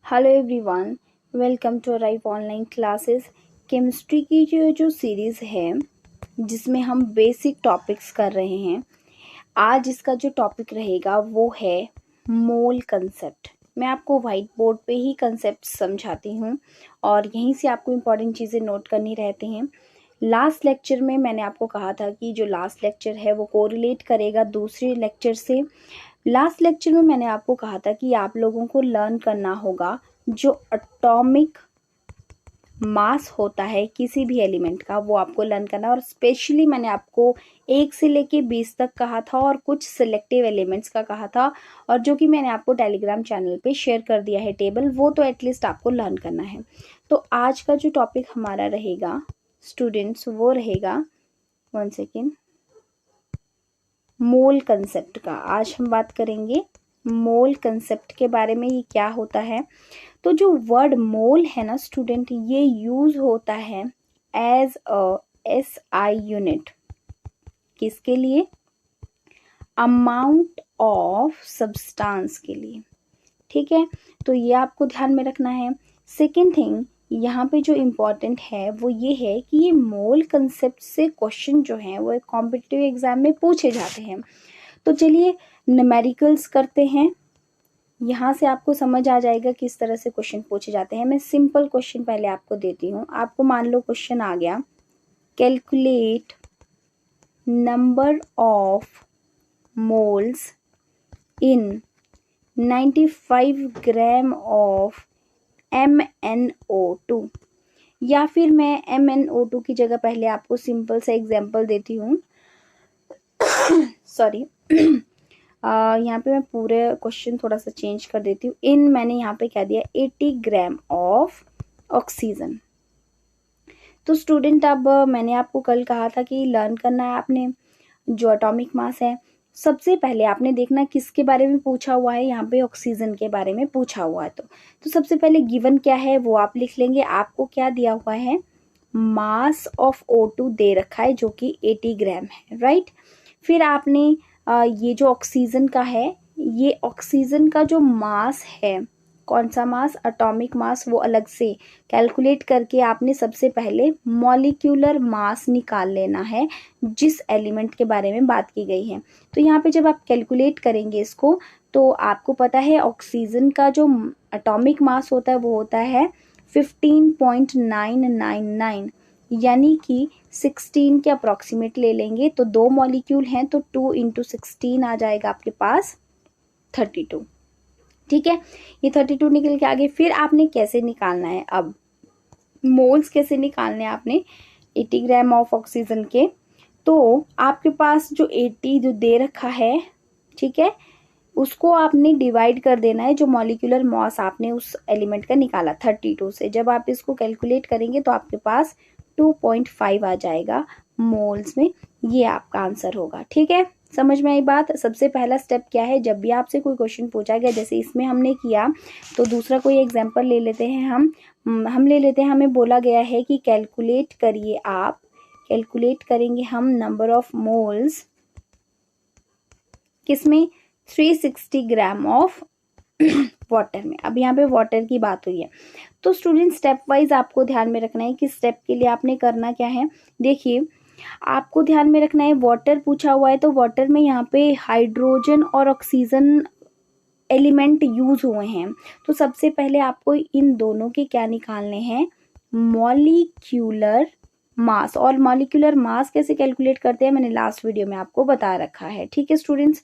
Hello everyone, welcome to Rive online classes. Chemistry की जो series है जिसमें हम बेसिक टॉपिक्स कर रहे हैं, आज इसका जो टॉपिक रहेगा वो है मोल कंसेप्ट। मैं आपको वाइट बोर्ड पे ही कंसेप्ट समझाती हूँ और यहीं से आपको इम्पॉर्टेंट चीज़ें नोट करनी रहती हैं। लास्ट लेक्चर में मैंने आपको कहा था कि जो लास्ट लेक्चर है वो कोरिलेट करेगा दूसरे लेक्चर से। लास्ट लेक्चर में मैंने आपको कहा था कि आप लोगों को लर्न करना होगा जो एटॉमिक मास होता है किसी भी एलिमेंट का, वो आपको लर्न करना। और स्पेशली मैंने आपको 1 से लेके 20 तक कहा था और कुछ सिलेक्टिव एलिमेंट्स का कहा था, और जो कि मैंने आपको टेलीग्राम चैनल पे शेयर कर दिया है टेबल, वो तो एटलीस्ट आपको लर्न करना है। तो आज का जो टॉपिक हमारा रहेगा स्टूडेंट्स, वो रहेगा 1 सेकेंड, मोल कंसेप्ट का। आज हम बात करेंगे मोल कंसेप्ट के बारे में, ये क्या होता है। तो जो वर्ड मोल है ना स्टूडेंट, ये यूज होता है एज अ एसआई यूनिट। किसके लिए? अमाउंट ऑफ सब्सटेंस के लिए। ठीक है, तो ये आपको ध्यान में रखना है। सेकेंड थिंग यहाँ पे जो इम्पोर्टेंट है वो ये है कि ये मोल कंसेप्ट से क्वेश्चन जो हैं वो एक कॉम्पिटिटिव एग्जाम में पूछे जाते हैं। तो चलिए न्यूमेरिकल्स करते हैं, यहाँ से आपको समझ आ जाएगा किस तरह से क्वेश्चन पूछे जाते हैं। मैं सिंपल क्वेश्चन पहले आपको देती हूँ। आपको मान लो क्वेश्चन आ गया, calculate number of moles in 95 gram of MnO2, या फिर मैं MnO2 की जगह पहले आपको सिंपल सा एग्जांपल देती हूँ। सॉरी यहाँ पे मैं पूरे क्वेश्चन थोड़ा सा चेंज कर देती हूँ। इन मैंने यहाँ पे क्या दिया, 80 ग्राम ऑफ ऑक्सीजन। तो स्टूडेंट, अब मैंने आपको कल कहा था कि लर्न करना है आपने जो एटॉमिक मास है। सबसे पहले आपने देखना किसके बारे में पूछा हुआ है, यहाँ पे ऑक्सीजन के बारे में पूछा हुआ है। तो सबसे पहले गिवन क्या है वो आप लिख लेंगे। आपको क्या दिया हुआ है, मास ऑफ O2 दे रखा है जो कि 80 ग्राम है, राइट। फिर आपने ये जो ऑक्सीजन का है, ये ऑक्सीजन का जो मास है, कौन सा मास, एटॉमिक मास, वो अलग से कैलकुलेट करके आपने सबसे पहले मॉलिक्यूलर मास निकाल लेना है जिस एलिमेंट के बारे में बात की गई है। तो यहाँ पे जब आप कैलकुलेट करेंगे इसको, तो आपको पता है ऑक्सीजन का जो एटॉमिक मास होता है वो होता है 15.999, यानी कि 16 के अप्रॉक्सीमेट ले लेंगे तो 2 मॉलिक्यूल हैं तो 2 × 16 आ जाएगा आपके पास 32। ठीक है, ये 32 निकल के आगे। फिर आपने कैसे निकालना है, अब मोल्स कैसे निकालने हैं आपने 80 ग्राम ऑफ ऑक्सीजन के। तो आपके पास जो 80 जो दे रखा है, ठीक है, उसको आपने डिवाइड कर देना है जो मॉलिक्यूलर मास आपने उस एलिमेंट का निकाला 32 से। जब आप इसको कैलकुलेट करेंगे तो आपके पास 2.5 आ जाएगा मोल्स में, ये आपका आंसर होगा। ठीक है, समझ में आई बात। सबसे पहला स्टेप क्या है, जब भी आपसे कोई क्वेश्चन पूछा गया, जैसे इसमें हमने किया, तो दूसरा कोई एग्जांपल ले लेते हैं हम ले लेते हैं। हमें बोला गया है कि कैलकुलेट करिए, आप कैलकुलेट करेंगे हम नंबर ऑफ मोल्स किसमें, 360 ग्राम ऑफ वाटर में। अब यहाँ पे वाटर की बात हुई है, तो स्टूडेंट स्टेप वाइज आपको ध्यान में रखना है कि स्टेप के लिए आपने करना क्या है। देखिए, आपको ध्यान में रखना है, वाटर पूछा हुआ है तो वाटर में यहाँ पे हाइड्रोजन और ऑक्सीजन एलिमेंट यूज हुए हैं। तो सबसे पहले आपको इन दोनों के क्या निकालने हैं, मॉलिक्यूलर मास। और मॉलिक्यूलर मास कैसे कैलकुलेट करते हैं मैंने लास्ट वीडियो में आपको बता रखा है। ठीक है स्टूडेंट्स,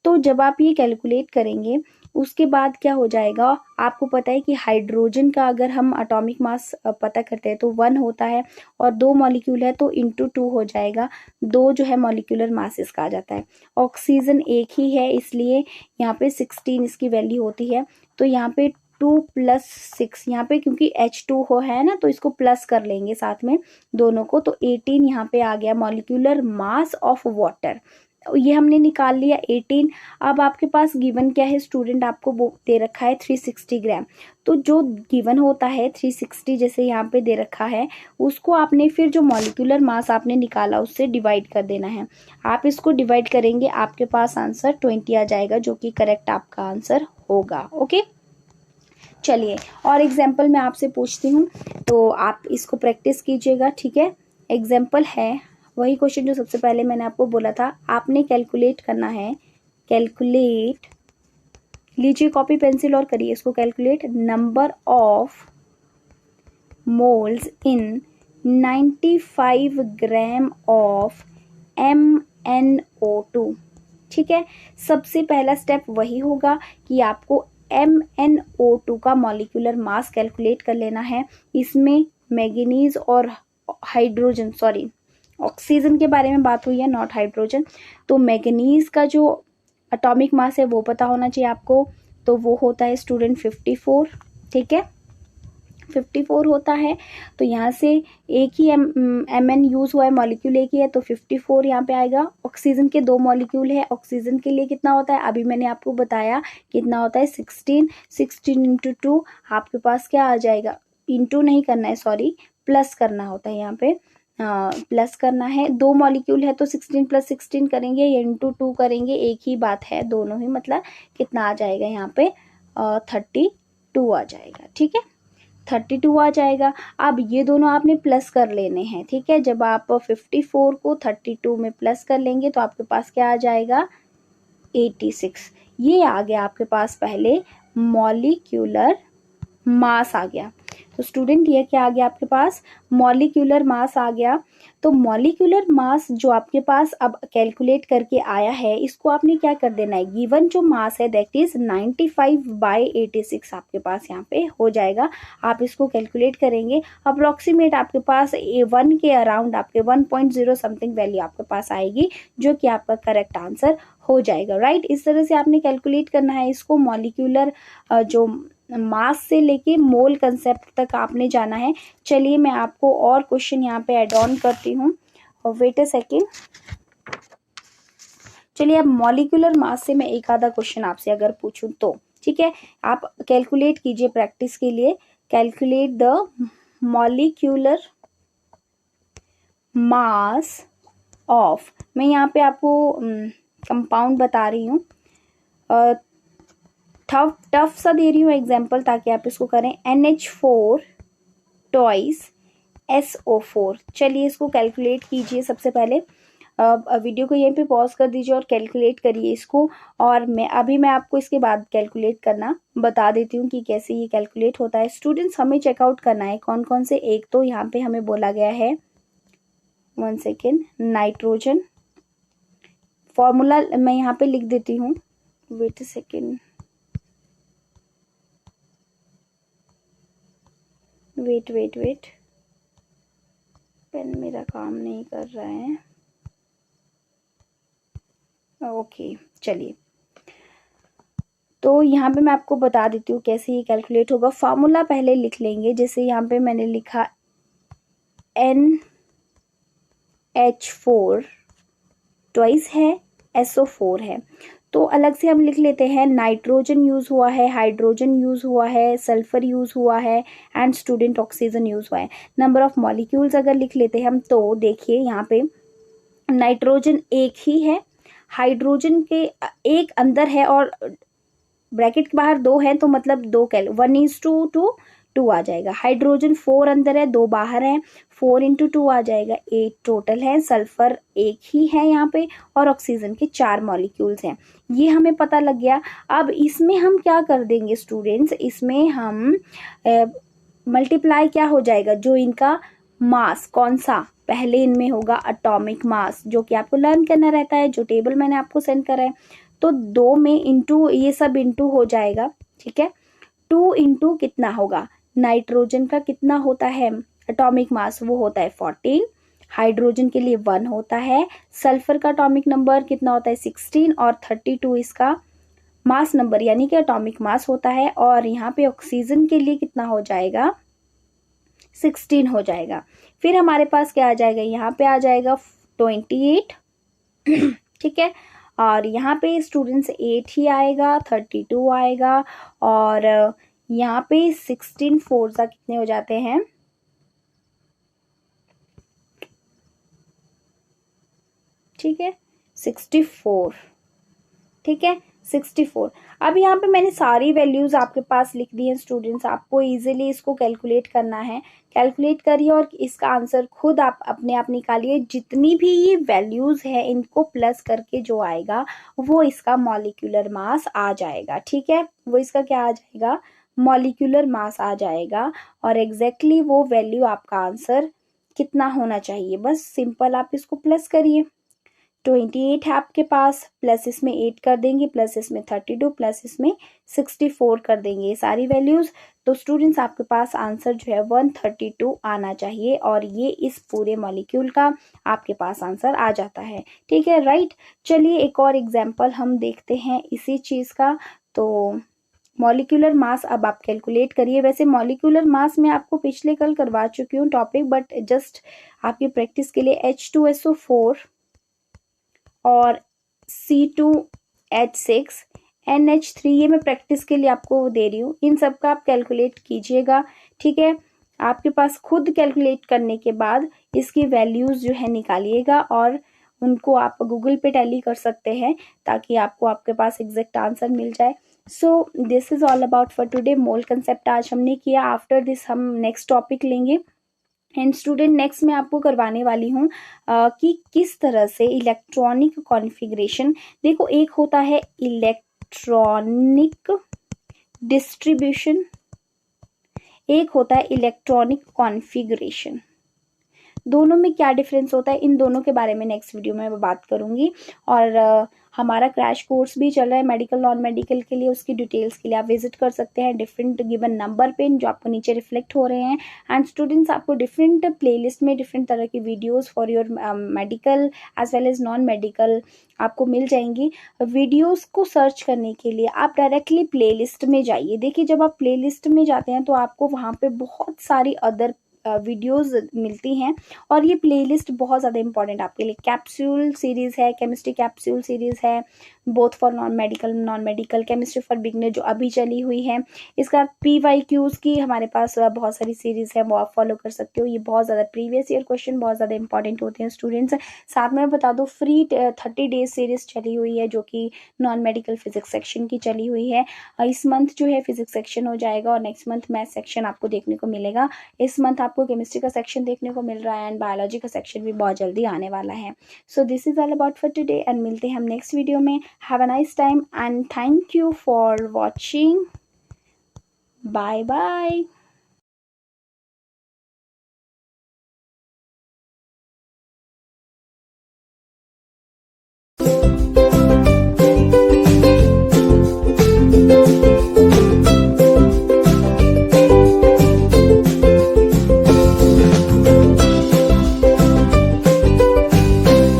तो जब आप ये कैलकुलेट करेंगे उसके बाद क्या हो जाएगा, आपको पता है कि हाइड्रोजन का अगर हम एटॉमिक मास पता करते हैं तो 1 होता है, और 2 मॉलिक्यूल है तो × 2 हो जाएगा। 2 जो है मॉलिक्यूलर मास इसका आ जाता है। ऑक्सीजन एक ही है इसलिए यहाँ पे 16 इसकी वैल्यू होती है। तो यहाँ पे 2 + 6, यहाँ पे क्योंकि H2 हो है ना, तो इसको प्लस कर लेंगे साथ में दोनों को, तो 18 यहाँ पे आ गया मॉलिक्यूलर मास ऑफ वाटर। ये हमने निकाल लिया 18। अब आपके पास गिवन क्या है स्टूडेंट, आपको वो दे रखा है 360 ग्राम। तो जो गिवन होता है 360 जैसे यहाँ पे दे रखा है, उसको आपने फिर जो मॉलिक्यूलर मास आपने निकाला उससे डिवाइड कर देना है। आप इसको डिवाइड करेंगे, आपके पास आंसर 20 आ जाएगा, जो कि करेक्ट आपका आंसर होगा। ओके, चलिए और एग्जाम्पल मैं आपसे पूछती हूँ, तो आप इसको प्रैक्टिस कीजिएगा, ठीक है। एग्जाम्पल है वही क्वेश्चन जो सबसे पहले मैंने आपको बोला था, आपने कैलकुलेट करना है। कैलकुलेट, लीजिए कॉपी पेंसिल और करिए इसको calculate. Number of moles in 95 gram of MnO2, ठीक है। सबसे पहला स्टेप वही होगा कि आपको MnO2 का मॉलिक्यूलर मास कैलकुलेट कर लेना है। इसमें मैंगनीज और हाइड्रोजन, सॉरी ऑक्सीजन के बारे में बात हुई है, नॉट हाइड्रोजन। तो मैंगनीज का जो एटॉमिक मास है वो पता होना चाहिए आपको, तो वो होता है स्टूडेंट 54, ठीक है 54 होता है। तो यहाँ से एक ही Mn यूज हुआ है, मॉलिक्यूल एक ही है, तो 54 यहाँ पे आएगा। ऑक्सीजन के 2 मॉलिक्यूल है, ऑक्सीजन के लिए कितना होता है अभी मैंने आपको बताया, कितना होता है 16 इंटू 2 आपके पास क्या आ जाएगा, इंटू नहीं करना है सॉरी, प्लस करना होता है यहाँ पे, प्लस करना है। 2 मॉलिक्यूल है तो 16 + 16 करेंगे या इंटू 2 करेंगे, एक ही बात है, दोनों ही मतलब कितना आ जाएगा यहाँ पे 32 आ जाएगा, ठीक है 32 आ जाएगा। अब ये दोनों आपने प्लस कर लेने हैं, ठीक है। जब आप 54 को 32 में प्लस कर लेंगे तो आपके पास क्या आ जाएगा 86। ये आ गया आपके पास पहले मॉलिक्यूलर मास आ गया। तो स्टूडेंट ये क्या आ गया आपके पास, मॉलिक्यूलर मास आ गया। तो मॉलिक्यूलर मास जो आपके पास अब कैलकुलेट करके आया है, इसको आपने क्या कर देना है, गिवन जो मास है दैट इज 95/86 आपके पास यहाँ पे हो जाएगा। आप इसको कैलकुलेट करेंगे, अप्रोक्सीमेट आपके पास 1 के अराउंड आपके 1.0 समथिंग वैल्यू आपके पास आएगी, जो कि आपका करेक्ट आंसर हो जाएगा, राइट। इस तरह से आपने कैलकुलेट करना है इसको, मॉलिक्यूलर जो मास से लेके मोल कंसेप्ट तक आपने जाना है। चलिए मैं आपको और क्वेश्चन यहाँ पे ऐड ऑन करती हूँ, और वेट अ सेकेंड। चलिए अब मॉलिक्यूलर मास से मैं एक आधा क्वेश्चन आपसे अगर पूछूं तो, ठीक है, आप कैलकुलेट कीजिए प्रैक्टिस के लिए। Calculate the molecular mass of, मैं यहाँ पे आपको कंपाउंड बता रही हूँ, टफ सा दे रही हूँ एग्जाम्पल ताकि आप इसको करें। NH4 toys SO4। चलिए इसको कैलकुलेट कीजिए सबसे पहले, वीडियो को यहीं पे पॉज कर दीजिए और कैलकुलेट करिए इसको। और मैं आपको इसके बाद कैलकुलेट करना बता देती हूँ कि कैसे ये कैलकुलेट होता है। स्टूडेंट्स हमें चेकआउट करना है कौन कौन से, एक तो यहाँ पे हमें बोला गया है, 1 सेकेंड, नाइट्रोजन। फॉर्मूला मैं यहाँ पे लिख देती हूँ, wait a second, wait, pen मेरा काम नहीं कर रहा है, ओके चलिए। तो यहाँ पे मैं आपको बता देती हूँ कैसे ये कैलकुलेट होगा। फार्मूला पहले लिख लेंगे, जैसे यहाँ पे मैंने लिखा NH4 ट्वाइस है, SO4 है, तो अलग से हम लिख लेते हैं। नाइट्रोजन यूज हुआ है, हाइड्रोजन यूज हुआ है, सल्फर यूज हुआ है, एंड स्टूडेंट ऑक्सीजन यूज हुआ है। नंबर ऑफ मॉलिक्यूल्स अगर लिख लेते हैं हम, तो देखिए यहाँ पे नाइट्रोजन एक ही है, हाइड्रोजन के एक अंदर है और ब्रैकेट के बाहर 2 है, तो मतलब 2 कैल 1:2 आ जाएगा। हाइड्रोजन 4 अंदर है, 2 बाहर है, 4:2 आ जाएगा, 8 टोटल है। सल्फर एक ही है यहाँ पे, और ऑक्सीजन के 4 मॉलिक्यूल्स हैं, ये हमें पता लग गया। अब इसमें हम क्या कर देंगे स्टूडेंट्स, इसमें हम मल्टीप्लाई क्या हो जाएगा, जो इनका मास कौन सा पहले इनमें होगा, एटॉमिक मास, जो कि आपको लर्न करना रहता है, जो टेबल मैंने आपको सेंड करा है। तो 2 में इंटू, ये सब इंटू हो जाएगा, ठीक है। 2 इंटू कितना होगा, नाइट्रोजन का कितना होता है एटॉमिक मास, वो होता है 14, हाइड्रोजन के लिए 1 होता है, सल्फर का एटॉमिक नंबर कितना होता है 16, और 32 इसका मास नंबर यानी कि एटॉमिक मास होता है। और यहाँ पे ऑक्सीजन के लिए कितना हो जाएगा 16 हो जाएगा। फिर हमारे पास क्या आ जाएगा, यहाँ पे आ जाएगा 28 ठीक है, और यहाँ पे स्टूडेंट्स 8 ही आएगा, 32 आएगा, और यहाँ पे 16 4 सा कितने हो जाते हैं, ठीक है 64, ठीक है। 64। अब यहाँ पे मैंने सारी वैल्यूज़ आपके पास लिख दी हैं स्टूडेंट्स, आपको इजीली इसको कैलकुलेट करना है। कैलकुलेट करिए और इसका आंसर खुद आप अपने आप निकालिए। जितनी भी ये वैल्यूज़ है इनको प्लस करके जो आएगा वो इसका मॉलिक्यूलर मास आ जाएगा। ठीक है, वो इसका क्या आ जाएगा, मॉलिक्यूलर मास आ जाएगा। और एग्जैक्टली वो वैल्यू आपका आंसर कितना होना चाहिए, बस सिंपल आप इसको प्लस करिए। 28 है आपके पास, प्लस इसमें 8 कर देंगे, प्लस इसमें 32, प्लस इसमें 64 कर देंगे, ये सारी वैल्यूज। तो स्टूडेंट्स आपके पास आंसर जो है 132 आना चाहिए और ये इस पूरे मॉलिक्यूल का आपके पास आंसर आ जाता है। ठीक है, राइट। चलिए एक और एग्जाम्पल हम देखते हैं इसी चीज़ का। तो मॉलिक्यूलर मास अब आप कैलकुलेट करिए। वैसे मॉलिक्यूलर मास मैं आपको पिछले कल करवा चुकी हूँ टॉपिक, बट जस्ट आपकी प्रैक्टिस के लिए H2SO4 और C2H6 NH3 ये मैं प्रैक्टिस के लिए आपको दे रही हूँ, इन सब का आप कैलकुलेट कीजिएगा। ठीक है, आपके पास खुद कैलकुलेट करने के बाद इसकी वैल्यूज़ जो है निकालिएगा और उनको आप गूगल पे टैली कर सकते हैं ताकि आपको आपके पास एग्जैक्ट आंसर मिल जाए। So this is all about for today. Mole concept आज हमने किया। आफ्टर दिस हम नेक्स्ट टॉपिक लेंगे। एंड स्टूडेंट नेक्स्ट मैं आपको करवाने वाली हूँ कि किस तरह से इलेक्ट्रॉनिक कॉन्फ़िगरेशन, देखो एक होता है इलेक्ट्रॉनिक डिस्ट्रीब्यूशन, एक होता है इलेक्ट्रॉनिक कॉन्फ़िगरेशन। दोनों में क्या डिफरेंस होता है, इन दोनों के बारे में नेक्स्ट वीडियो में मैं बात करूंगी। और हमारा क्रैश कोर्स भी चल रहा है मेडिकल नॉन मेडिकल के लिए, उसकी डिटेल्स के लिए आप विजिट कर सकते हैं डिफरेंट गिवन नंबर पे जो आपको नीचे रिफ्लेक्ट हो रहे हैं। एंड स्टूडेंट्स आपको डिफरेंट प्लेलिस्ट में डिफरेंट तरह की videos for your medical as well as non medical आपको मिल जाएंगी। वीडियोस को सर्च करने के लिए आप डायरेक्टली प्लेलिस्ट में जाइए। देखिए जब आप प्लेलिस्ट में जाते हैं तो आपको वहाँ पे बहुत सारी अदर वीडियोस मिलती हैं और ये प्लेलिस्ट बहुत ज़्यादा इंपॉर्टेंट आपके लिए। कैप्सूल सीरीज़ है, केमिस्ट्री कैप्सूल सीरीज़ है, both for non medical, chemistry for beginner जो अभी चली हुई है। इसका PYQs की हमारे पास बहुत सारी सीरीज़ है, वो आप फॉलो कर सकते हो। ये बहुत ज़्यादा प्रीवियस ईयर क्वेश्चन बहुत ज़्यादा इंपॉर्टेंट होते हैं स्टूडेंट्स। साथ में बता दो फ्री 30 डेज सीरीज़ चली हुई है जो कि नॉन मेडिकल फिजिक्स सेक्शन की चली हुई है। इस मंथ जो है फिजिक्स सेक्शन हो जाएगा और नेक्स्ट मंथ मैथ सेक्शन आपको देखने को मिलेगा। इस मंथ आपको केमिस्ट्री का सेक्शन देखने को मिल रहा है एंड बायोलॉजी का सेक्शन भी बहुत जल्दी आने वाला है। So this is all about for today and मिलते हैं हम नेक्स्ट वीडियो में। Have a nice time and thank you for watching. Bye bye.